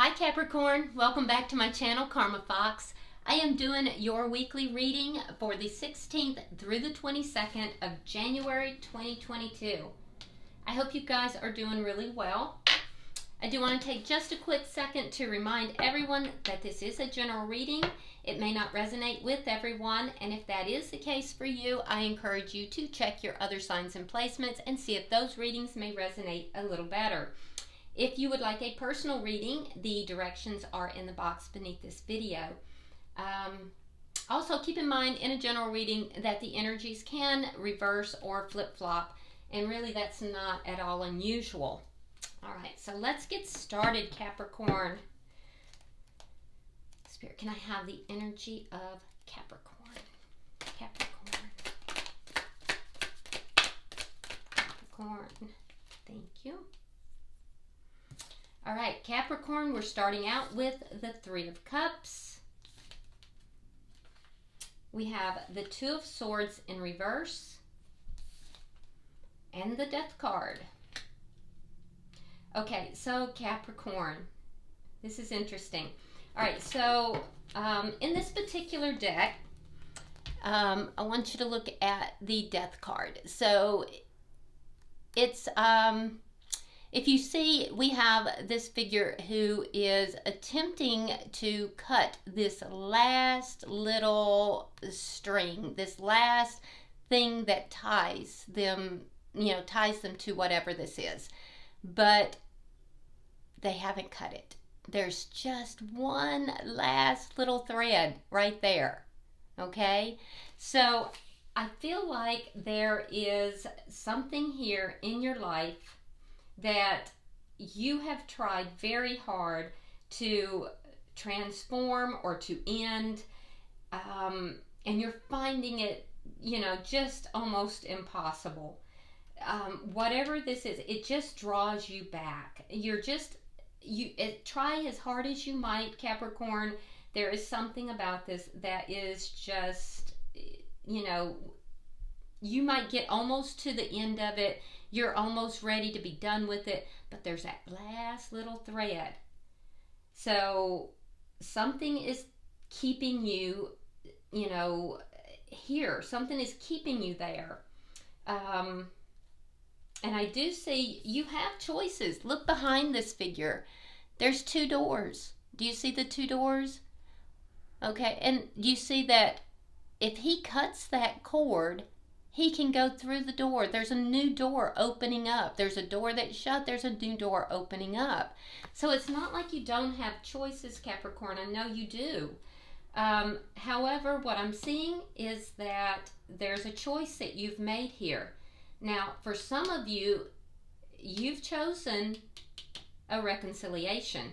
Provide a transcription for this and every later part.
Hi Capricorn, welcome back to my channel, Karma Fox. I am doing your weekly reading for the 16th through the 22nd of January 2022. I hope you guys are doing really well. I do want to take just a quick second to remind everyone that this is a general reading. It may not resonate with everyone, and if that is the case for you, I encourage you to check your other signs and placements and see if those readings may resonate a little better. If you would like a personal reading, the directions are in the box beneath this video. Also, keep in mind in a general reading that the energies can reverse or flip-flop, and really that's not at all unusual. All right, so let's get started, Capricorn. Spirit, can I have the energy of Capricorn? Capricorn. Capricorn. Thank you. All right, Capricorn, we're starting out with the Three of Cups. We have the Two of Swords in reverse and the Death card. Okay, so Capricorn, this is interesting. All right, so in this particular deck, I want you to look at the Death card. So it's... if you see, we have this figure who is attempting to cut this last little string, this last thing that ties them, ties them to whatever this is. But they haven't cut it. There's just one last little thread right there. Okay? So I feel like there is something here in your life that you have tried very hard to transform or to end, and you're finding it, just almost impossible. Whatever this is, it just draws you back. Try as hard as you might, Capricorn. There is something about this that is just, you might get almost to the end of it. You're almost ready to be done with it, but there's that last little thread. So something is keeping you, here. Something is keeping you there. And I do see you have choices. Look behind this figure. There's two doors. Do you see the two doors? Okay, and you see that if he cuts that cord, he can go through the door. There's a new door opening up. There's a door that's shut. There's a new door opening up. So it's not like you don't have choices, Capricorn. I know you do. However, what I'm seeing is that there's a choice that you've made here. Now, for some of you, you've chosen a reconciliation.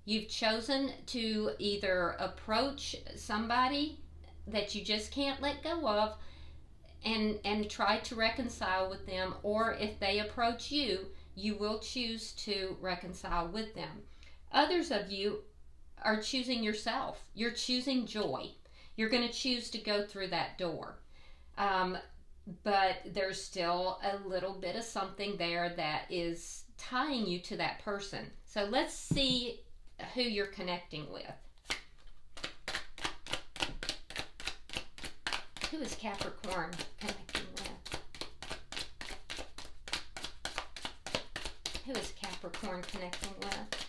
You've chosen to either approach somebody that you just can't let go of and try to reconcile with them, or if they approach you, you will choose to reconcile with them. Others of you are choosing yourself. You're choosing joy. You're going to choose to go through that door. But there's still a little bit of something there that is tying you to that person. So let's see who you're connecting with. Who is Capricorn connecting with? Who is Capricorn connecting with?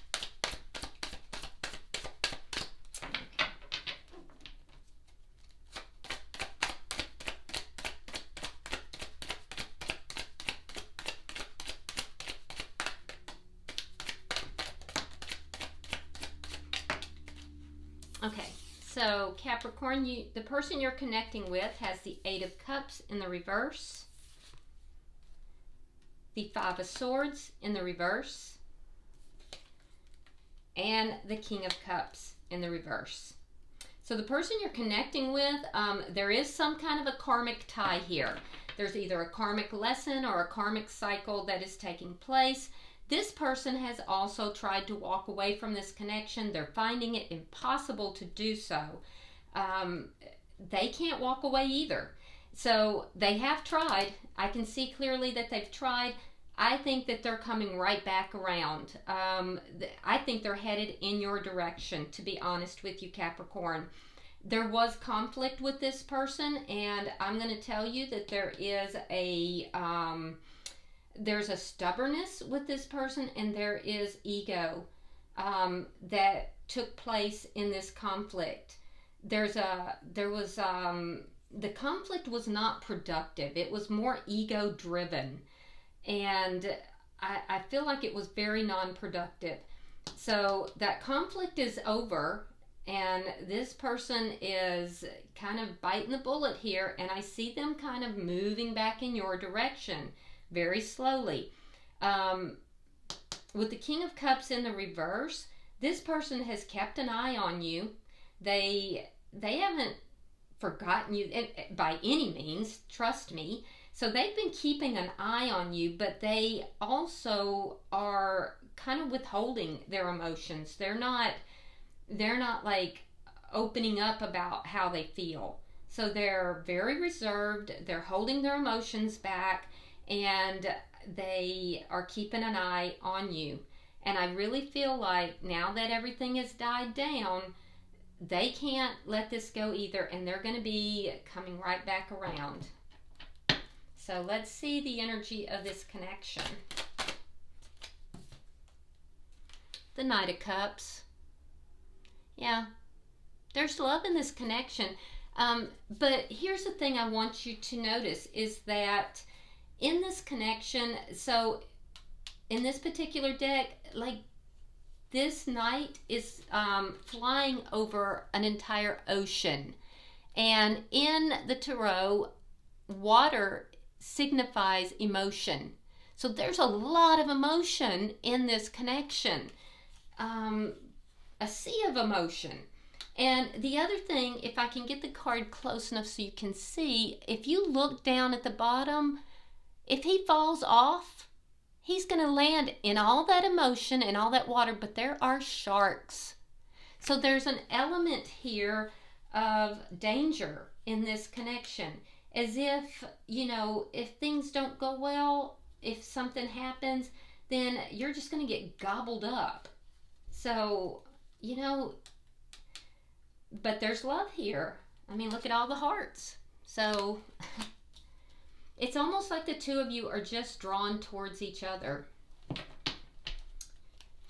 Okay, so Capricorn, the person you're connecting with has the Eight of Cups in the reverse, the Five of Swords in the reverse, and the King of Cups in the reverse. So the person you're connecting with, there is some kind of a karmic tie here. There's either a karmic lesson or a karmic cycle that is taking place. This person has also tried to walk away from this connection. They're finding it impossible to do so. They can't walk away either. So they have tried. I can see clearly that they've tried. I think that they're coming right back around. I think they're headed in your direction, to be honest with you, Capricorn. There was conflict with this person, and I'm going to tell you that there's a stubbornness with this person, and there is ego that took place in this conflict. The conflict was not productive. It was more ego driven, and I feel like it was very non-productive. So that conflict is over, and this person is kind of biting the bullet here, and I see them kind of moving back in your direction very slowly. With the King of Cups in the reverse, this person has kept an eye on you. They haven't forgotten you by any means, trust me. So they've been keeping an eye on you, but they also are kind of withholding their emotions. They're not like opening up about how they feel. So they're very reserved. They're holding their emotions back, and they are keeping an eye on you. And I really feel like now that everything has died down, they can't let this go either, and they're going to be coming right back around. So let's see the energy of this connection. The Knight of Cups. Yeah, there's love in this connection. But here's the thing I want you to notice is that in this connection, so in this particular deck, like this knight is flying over an entire ocean. And in the tarot, water signifies emotion. So there's a lot of emotion in this connection. A sea of emotion. And the other thing, if I can get the card close enough so you can see, if you look down at the bottom, if he falls off, he's going to land in all that emotion and all that water, but there are sharks. So there's an element here of danger in this connection. As if, if things don't go well, if something happens, then you're just going to get gobbled up. So, but there's love here. I mean, look at all the hearts. So it's almost like the two of you are just drawn towards each other.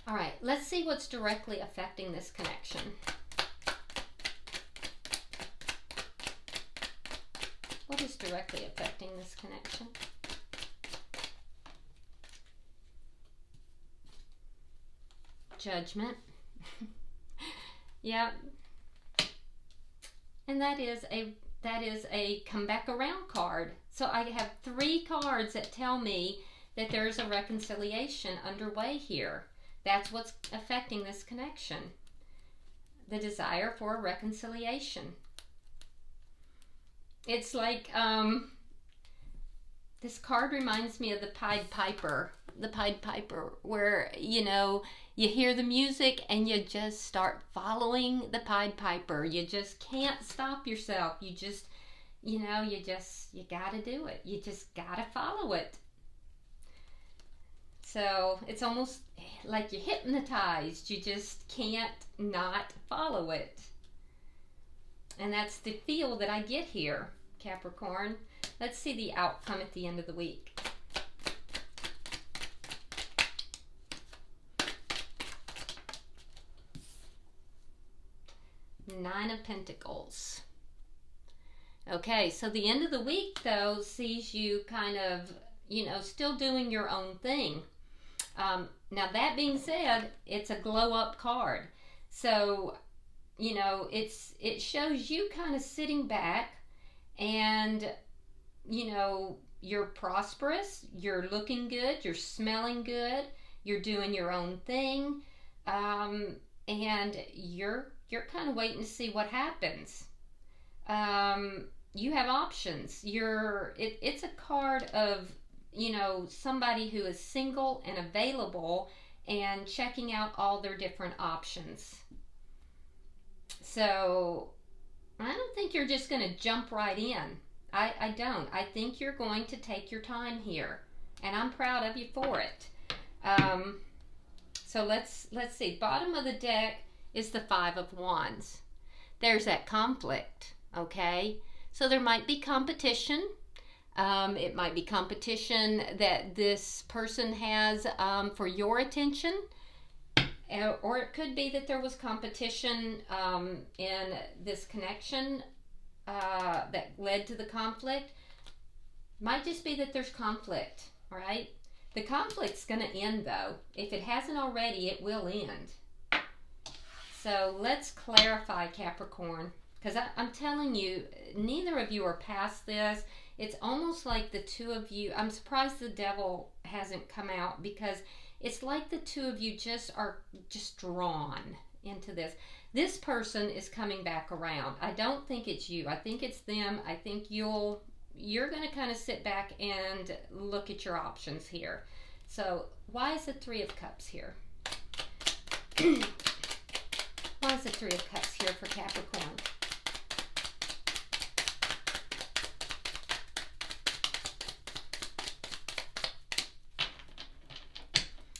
All right, let's see what's directly affecting this connection. What is directly affecting this connection? Judgment. Yeah. And that is a come back around card. So I have 3 cards that tell me that there's a reconciliation underway here. That's what's affecting this connection. The desire for a reconciliation. It's like this card reminds me of the Pied Piper. The Pied Piper, where you hear the music and you just start following the Pied Piper. You just can't stop yourself. You just, you gotta do it. You just gotta follow it. So it's almost like you're hypnotized. You just can't not follow it. And that's the feel that I get here, Capricorn. Let's see the outcome at the end of the week. Nine of Pentacles. Okay, so the end of the week, though, sees you kind of, still doing your own thing. Now, that being said, it's a glow-up card. So, it shows you kind of sitting back and, you're prosperous, you're looking good, you're smelling good, you're doing your own thing, and you're kind of waiting to see what happens. You have options. It's a card of, somebody who is single and available and checking out all their different options. So I don't think you're just going to jump right in. I don't. I think you're going to take your time here and I'm proud of you for it. So let's see. Bottom of the deck is the Five of Wands. There's that conflict, okay? So there might be competition. It might be competition that this person has for your attention. Or it could be that there was competition in this connection that led to the conflict. Might just be that there's conflict, all right? The conflict's going to end, though. If it hasn't already, it will end. So let's clarify, Capricorn, because I'm telling you, neither of you are past this. It's almost like the two of you, I'm surprised the devil hasn't come out, because it's like the two of you are drawn into this. This person is coming back around. I don't think it's you. I think it's them. I think you're going to kind of sit back and look at your options here. So why is the Three of Cups here? Why is the Three of Cups here for Capricorn?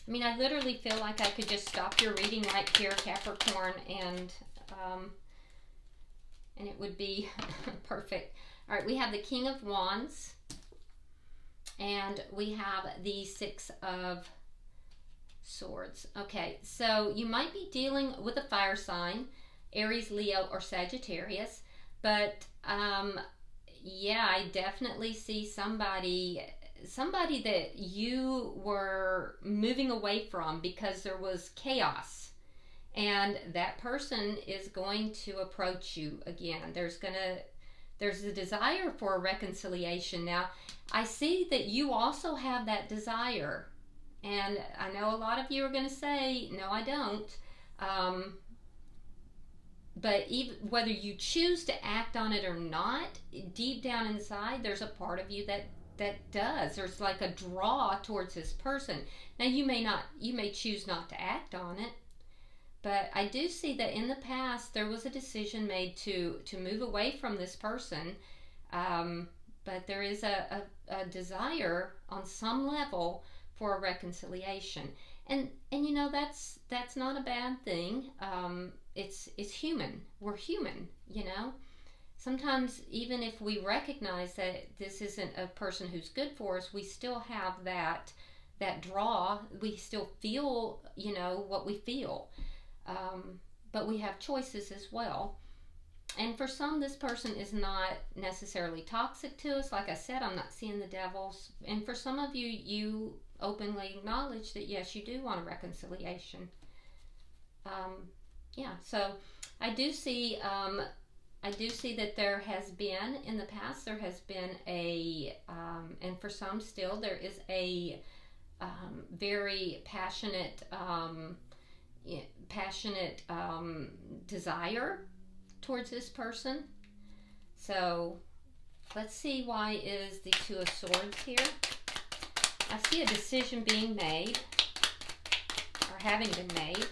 I mean, I literally feel like I could just stop your reading right here, Capricorn, and it would be perfect. All right, we have the King of Wands, and we have the Six of Swords. Okay, so you might be dealing with a fire sign, Aries, Leo, or Sagittarius, but yeah, I definitely see somebody that you were moving away from because there was chaos, and that person is going to approach you again. There's a desire for a reconciliation. Now, I see that you also have that desire, and I know a lot of you are going to say, no, I don't. But even whether you choose to act on it or not, deep down inside, there's a part of you that does. There's like a draw towards this person. Now, you may choose not to act on it, but I do see that in the past there was a decision made to move away from this person, but there is a desire on some level for a reconciliation, and you know, that's not a bad thing. It's human. We're human, you know. Sometimes, even if we recognize that this isn't a person who's good for us, we still have that draw. We still feel, you know, what we feel. But we have choices as well. And for some, this person is not necessarily toxic to us. Like I said, I'm not seeing the devils. And for some of you, you openly acknowledge that, yes, you do want a reconciliation. Yeah, so I do see that there has been, in the past, there has been and for some still, there is a very passionate desire towards this person. So let's see, why is the Two of Swords here? I see a decision being made, or having been made.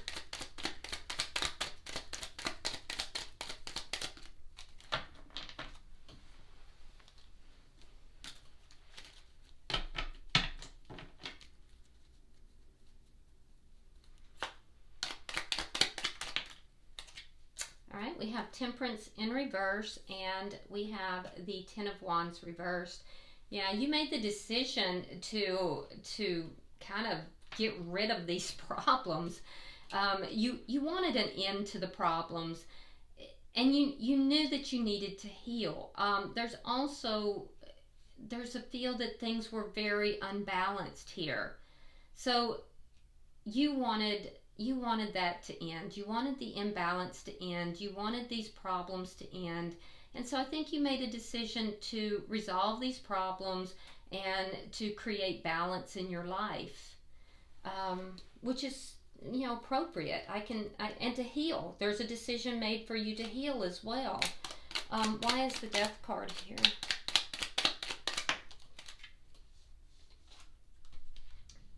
We have Temperance in reverse, and we have the Ten of Wands reversed. Yeah, you made the decision to kind of get rid of these problems. You wanted an end to the problems, and you knew that you needed to heal. There's a feel that things were very unbalanced here. So you wanted that to end. You wanted the imbalance to end. You wanted these problems to end. And so I think you made a decision to resolve these problems and to create balance in your life, which is, you know, appropriate. And to heal. There's a decision made for you to heal as well. Why is the Death card here?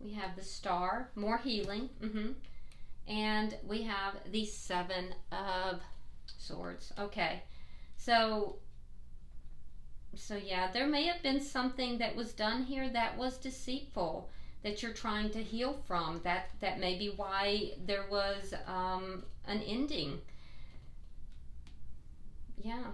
We have the Star, more healing. And we have the Seven of Swords. Okay, so So yeah, there may have been something that was done here that was deceitful that you're trying to heal from. That may be why there was an ending. Yeah.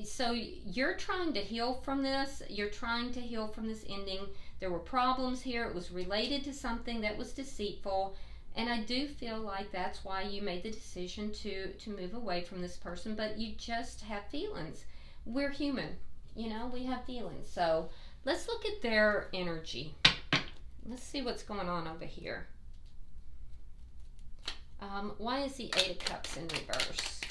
So you're trying to heal from this. You're trying to heal from this ending. There were problems here. It was related to something that was deceitful. And I do feel like that's why you made the decision to move away from this person. But you just have feelings. We're human. You know, we have feelings. So let's look at their energy. Let's see what's going on over here. Why is the Eight of Cups in reverse?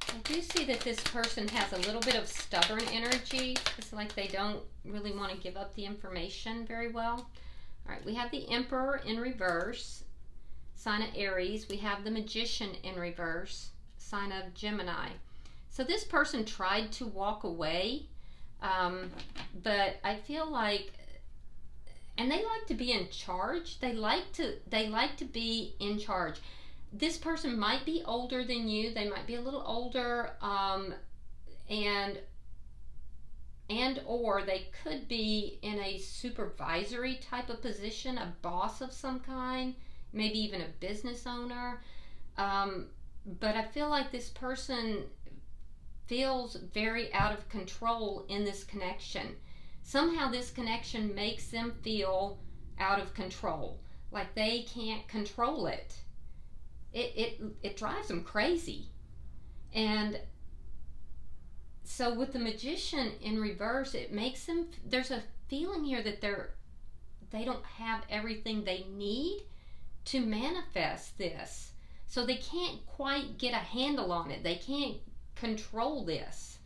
I do see that this person has a little bit of stubborn energy. It's like they don't really want to give up the information very well. All right, we have the Emperor in reverse, sign of Aries. We have the Magician in reverse, sign of Gemini. So this person tried to walk away, but I feel like, and they like to be in charge. They like to be in charge. This person might be older than you. They might be a little older, and or they could be in a supervisory type of position, a boss of some kind, maybe even a business owner. But I feel like this person feels very out of control in this connection. Somehow this connection makes them feel out of control, like they can't control it. It drives them crazy. And so with the Magician in reverse, it makes them, there's a feeling here that they don't have everything they need to manifest this. So they can't quite get a handle on it. They can't control this.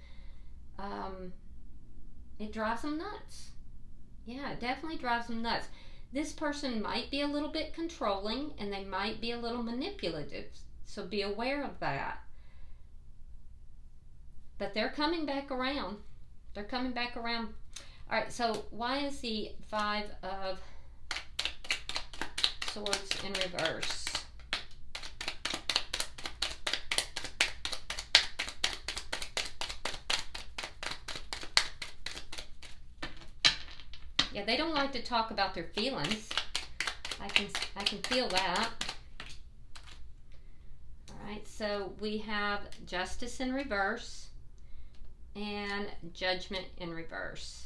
It drives them nuts. Yeah, it definitely drives them nuts. This person might be a little bit controlling, and they might be a little manipulative. So be aware of that. But they're coming back around. They're coming back around. All right, so why is the Five of Swords in reverse? Yeah, they don't like to talk about their feelings. I can feel that. All right, so we have Justice in reverse and Judgment in reverse.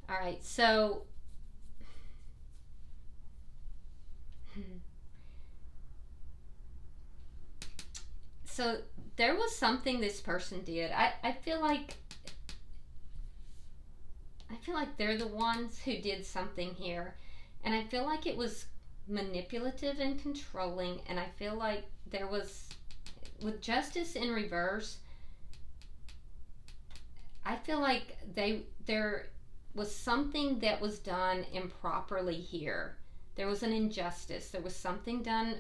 All right, so there was something this person did. I feel like they're the ones who did something here, and I feel like it was manipulative and controlling, and I feel like there was, with Justice in reverse, I feel like there was something that was done improperly here. There was an injustice. There was something done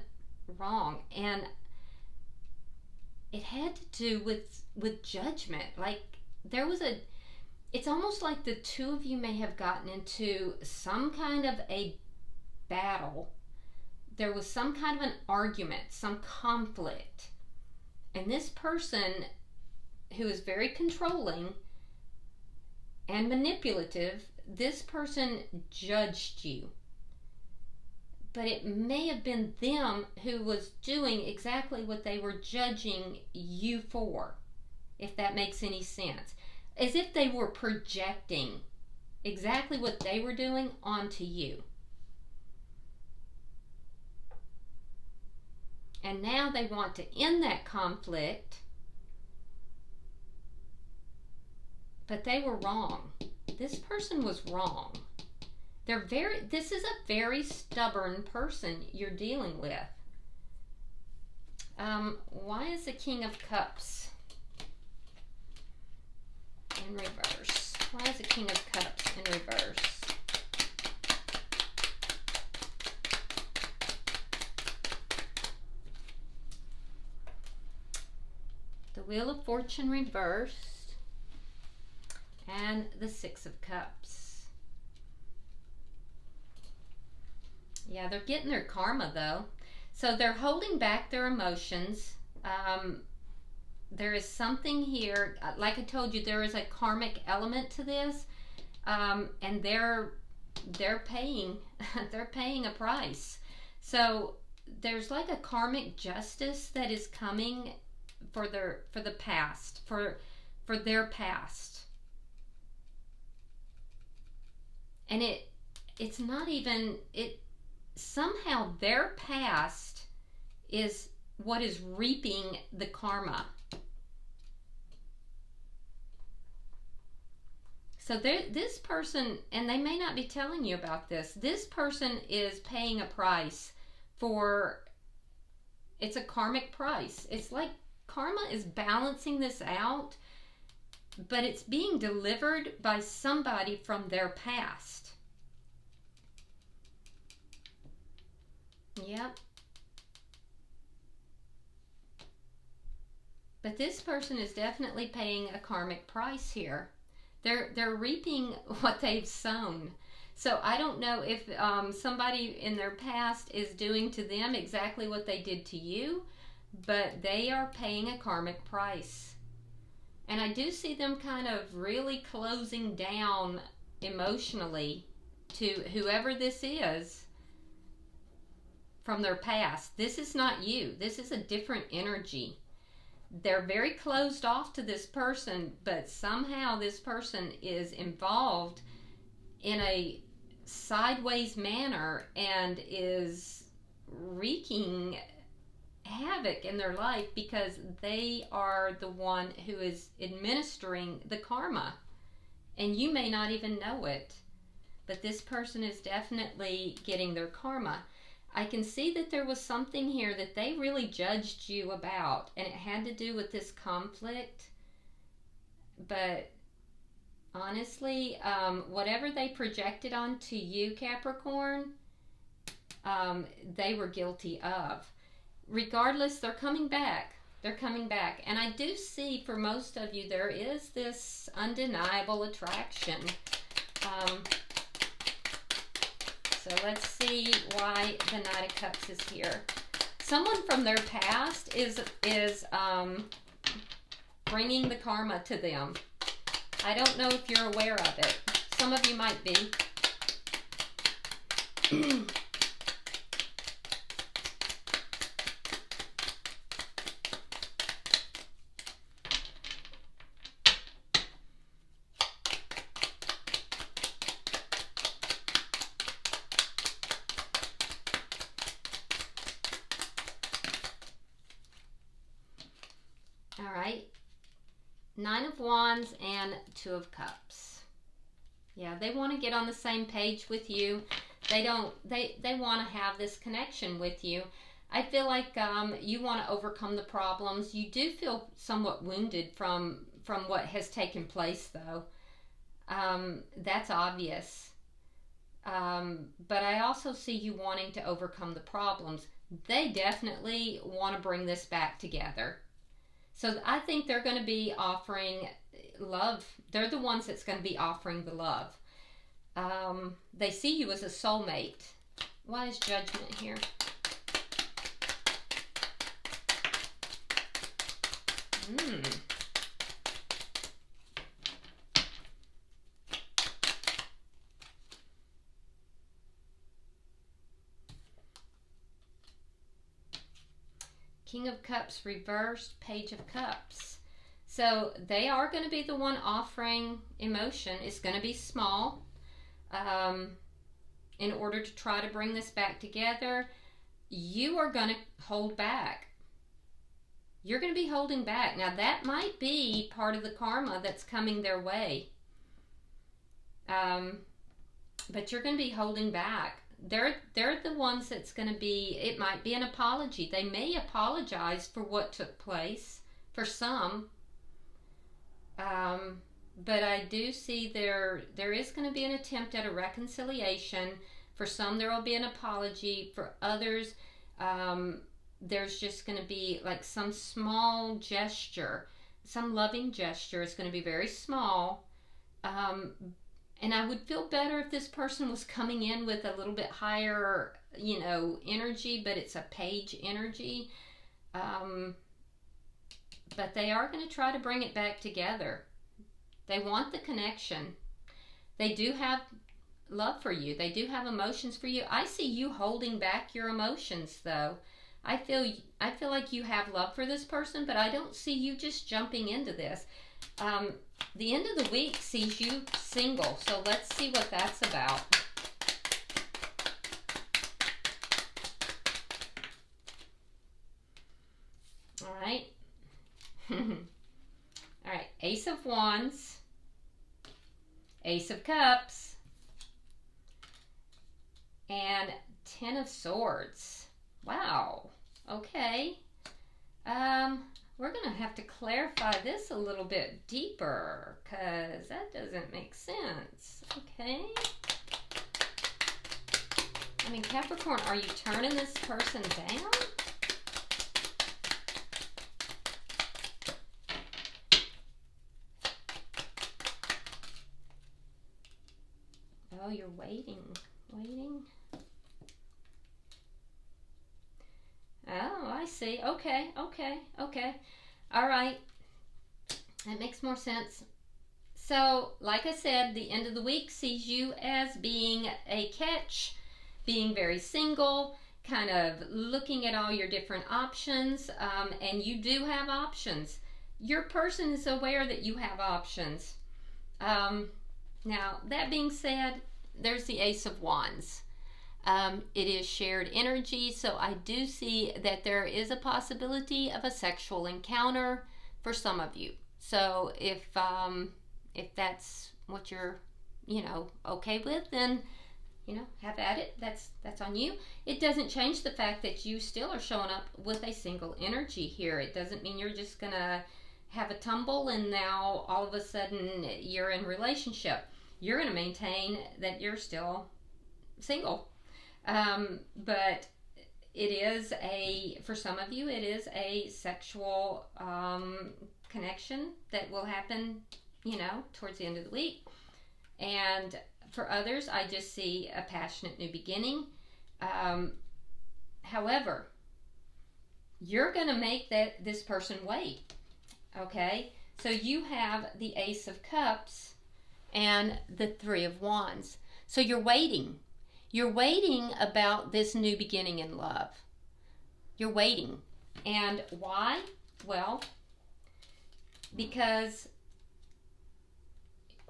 wrong, and it had to do with judgment. Like there was it's almost like the two of you may have gotten into some kind of a battle. There was some kind of an argument, some conflict. And this person who is very controlling and manipulative, this person judged you. But it may have been them who was doing exactly what they were judging you for, if that makes any sense. As if they were projecting exactly what they were doing onto you. And now they want to end that conflict, but they were wrong. This person was wrong. This is a very stubborn person you're dealing with. Why is the King of Cups in reverse? Why is the King of Cups in reverse? The Wheel of Fortune reversed, and the Six of Cups. Yeah, they're getting their karma though. So they're holding back their emotions. There is something here, like I told you, there is a karmic element to this, and they're paying they're paying a price. So there's like a karmic justice that is coming for the past, for their past. And it's not even it somehow their past is what is reaping the karma. So this person, and they may not be telling you about this, this person is paying a price for, it's a karmic price. It's like karma is balancing this out, but it's being delivered by somebody from their past. Yep. But this person is definitely paying a karmic price here. They're reaping what they've sown. So I don't know if somebody in their past is doing to them exactly what they did to you, but they are paying a karmic price. And I do see them kind of really closing down emotionally to whoever this is from their past. This is not you. This is a different energy. They're very closed off to this person, but somehow this person is involved in a sideways manner and is wreaking havoc in their life because they are the one who is administering the karma. And you may not even know it, but this person is definitely getting their karma. I can see that there was something here that they really judged you about, and it had to do with this conflict. But honestly, whatever they projected onto you, Capricorn, they were guilty of. Regardless, they're coming back. They're coming back. And I do see for most of you, there is this undeniable attraction. So let's see why the Knight of Cups is here. Someone from their past is bringing the karma to them. I don't know if you're aware of it. Some of you might be. All right, Nine of Wands and Two of Cups. Yeah, they want to get on the same page with you. They want to have this connection with you. I feel like you want to overcome the problems. You do feel somewhat wounded from what has taken place, though. That's obvious. But I also see you wanting to overcome the problems. They definitely want to bring this back together. So I think they're going to be offering love. They're the ones that's going to be offering the love. They see you as a soulmate. Why is Judgment here? King of Cups reversed, Page of Cups. So they are going to be the one offering emotion. It's going to be small. In order to try to bring this back together, you are going to hold back. You're going to be holding back. Now that might be part of the karma that's coming their way. But you're going to be holding back. They're the ones that's going to be, it might be an apology. They may apologize for what took place for some. But I do see there is going to be an attempt at a reconciliation. For some, there will be an apology. For others, there's just going to be like some small gesture, some loving gesture. It's going to be very small. And I would feel better if this person was coming in with a little bit higher, you know, energy, but it's a page energy. But they are going to try to bring it back together. They want the connection. They do have love for you. They do have emotions for you. I see you holding back your emotions, though. I feel like you have love for this person, but I don't see you just jumping into this. The end of the week sees you single, so let's see what that's about. All right. All right, Ace of Wands, Ace of Cups, and Ten of Swords. Wow. Okay. We're going to have to clarify this a little bit deeper because that doesn't make sense. Okay. I mean, Capricorn, are you turning this person down? Oh, you're waiting. Oh, I see. Okay. All right. That makes more sense. So, like I said, the end of the week sees you as being a catch, being very single, kind of looking at all your different options, and you do have options. Your person is aware that you have options. Now, that being said, there's the Ace of Wands. It is shared energy, so I do see that there is a possibility of a sexual encounter for some of you. So if that's what you're, okay with, then, have at it. That's on you. It doesn't change the fact that you still are showing up with a single energy here. It doesn't mean you're just gonna have a tumble and now all of a sudden you're in relationship. You're gonna maintain that you're still single. But it is for some of you, it is a sexual connection that will happen, towards the end of the week. And for others, I just see a passionate new beginning. However, you're going to make this person wait, okay? So you have the Ace of Cups and the Three of Wands. So you're waiting. You're waiting about this new beginning in love. You're waiting. And why? Well, because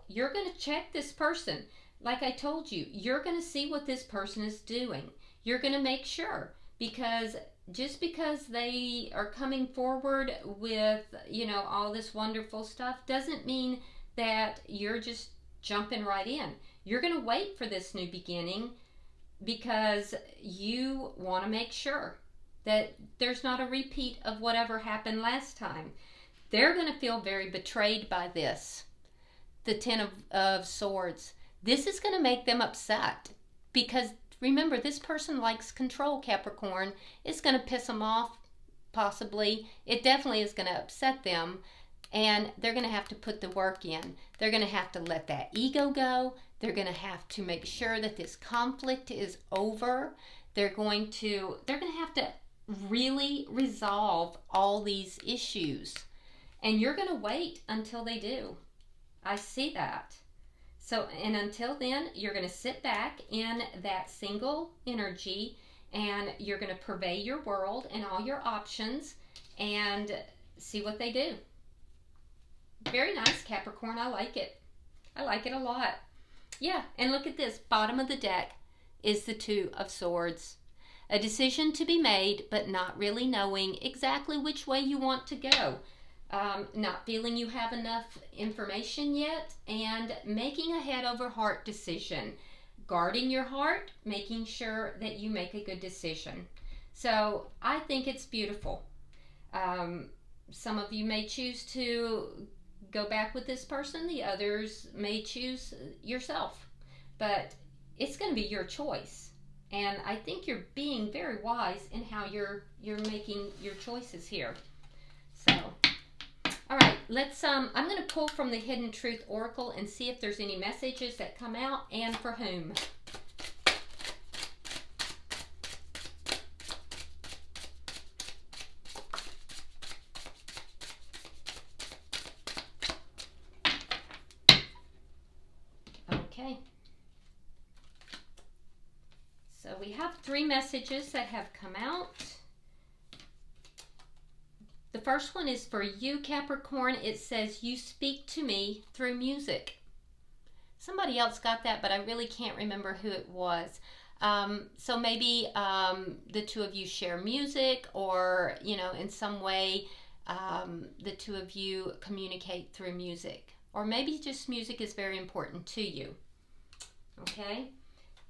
you're going to check this person. Like I told you, you're going to see what this person is doing. You're going to make sure, because just because they are coming forward with, all this wonderful stuff doesn't mean that you're just jumping right in. You're going to wait for this new beginning because you want to make sure that there's not a repeat of whatever happened last time. They're going to feel very betrayed by this. The Ten of Swords. This is going to make them upset because, remember, this person likes control, Capricorn. It's going to piss them off, possibly. It definitely is going to upset them, and they're going to have to put the work in. They're going to have to let that ego go. They're going to have to make sure that this conflict is over. They're going to have to really resolve all these issues. And you're going to wait until they do. I see that. So, and until then, you're going to sit back in that single energy and you're going to purvey your world and all your options and see what they do. Very nice, Capricorn. I like it. I like it a lot. Yeah, and look at this. Bottom of the deck is the Two of Swords. A decision to be made, but not really knowing exactly which way you want to go. Not feeling you have enough information yet, and making a head over heart decision. Guarding your heart, making sure that you make a good decision. So I think it's beautiful. Some of you may choose to go back with this person. The others may choose yourself. But it's going to be your choice. And I think you're being very wise in how you're making your choices here. So All right, let's, I'm going to pull from the Hidden Truth Oracle and see if there's any messages that come out and for whom. Okay. So we have 3 messages that have come out. The first one is for you, Capricorn. It says, you speak to me through music. Somebody else got that, but I really can't remember who it was. So maybe the 2 of you share music, or, you know, in some way the 2 of you communicate through music. Or maybe just music is very important to you. Okay?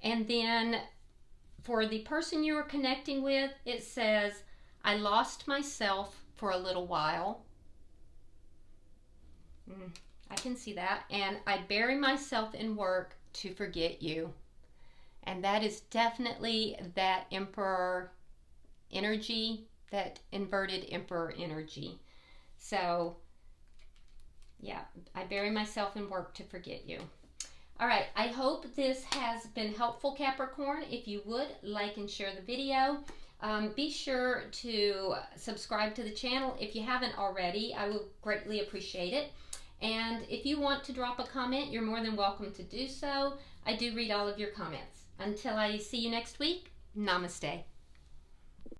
And then for the person you are connecting with, it says, I lost myself for a little while. I can see that. And I bury myself in work to forget you. And that is definitely that Emperor energy, that inverted Emperor energy. So, yeah, I bury myself in work to forget you. All right, I hope this has been helpful, Capricorn. If you would, like and share the video. Be sure to subscribe to the channel if you haven't already. I will greatly appreciate it. And if you want to drop a comment, you're more than welcome to do so. I do read all of your comments. Until I see you next week, namaste.